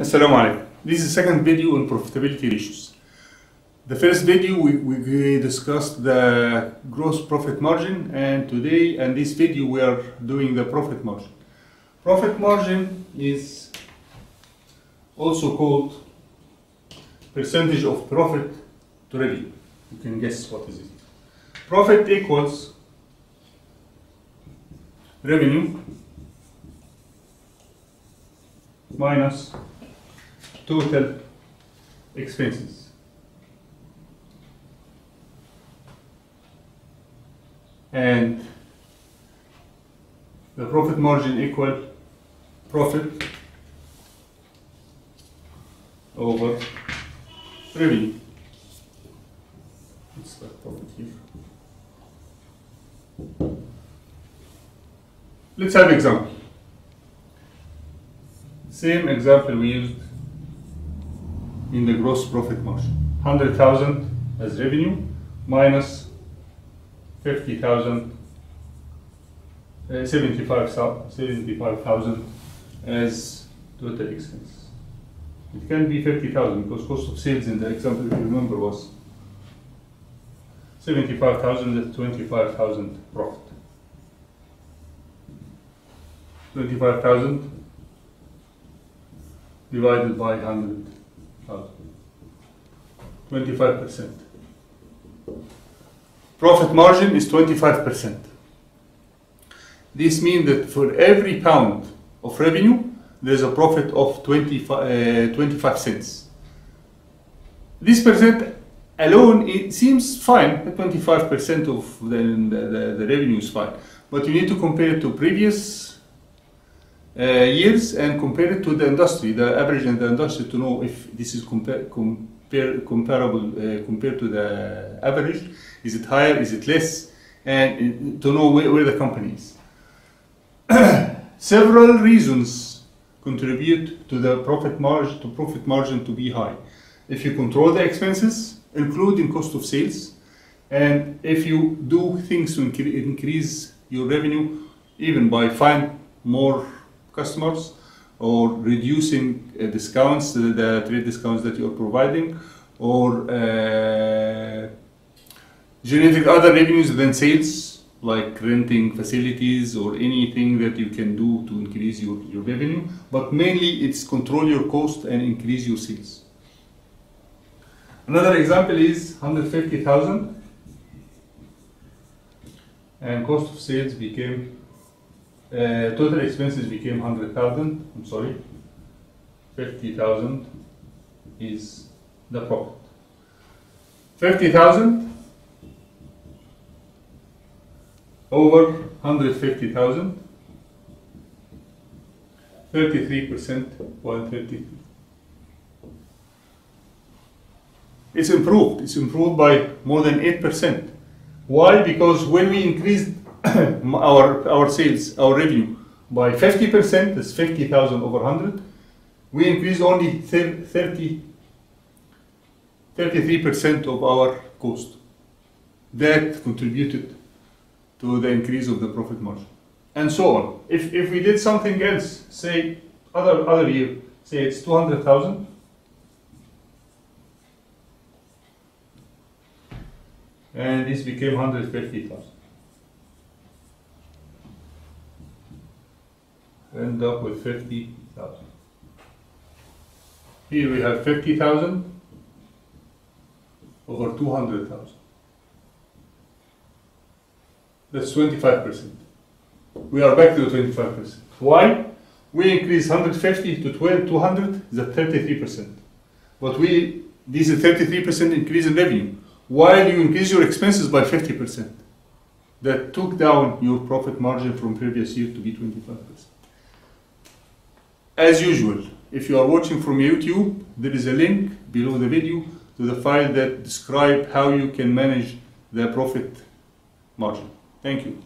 Assalamu alaikum. This is the second video on profitability ratios. The first video we discussed the gross profit margin, and today in this video we are doing the profit margin. Profit margin is also called percentage of profit to revenue. You can guess what is it. Profit equals revenue minus total expenses. And the profit margin equal profit over revenue. Let's start profit here. Let's have an example. Same example we used in the gross profit margin. 100,000 as revenue minus 50,000, 75,000 as total expense. It can be 50,000 because cost of sales in the example, if you remember, was 75,000 at 25,000 profit. 25,000 divided by 100,000. 25%. Profit margin is 25%. This means that for every pound of revenue, there is a profit of 25 cents. This percent alone, it seems fine. 25% of the revenue is fine. But you need to compare it to previous years and compare it to the industry, the average in the industry, to know if this is comparable compared to the average. Is it higher? Is it less? And to know where the company is. Several reasons contribute to the profit margin to be high. If you control the expenses, including cost of sales, and if you do things to increase your revenue, even by finding more customers or reducing discounts, the trade discounts that you're providing, or generating other revenues than sales, like renting facilities or anything that you can do to increase your revenue. But mainly it's control your cost and increase your sales. Another example is 150,000 and cost of sales became total expenses became 100,000. I'm sorry, 50,000 is the profit. 50,000 over 150,000, 33%, 133. It's improved. It's improved by more than 8%. Why? Because when we increased our sales, our revenue by 50%, that's 50,000 over 100, we increased only 33% of our cost. That contributed to the increase of the profit margin, and so on. If we did something else, say other year, say it's 200,000, and this became 150,000. End up with 50,000. Here we have 50,000 over 200,000. That's 25%. We are back to the 25%. Why? We increase 150 to 200, that's 33%. But this is 33% increase in revenue, while you increase your expenses by 50%. That took down your profit margin from previous year to be 25%. As usual, if you are watching from YouTube, there is a link below the video to the file that describes how you can manage the profit margin. Thank you.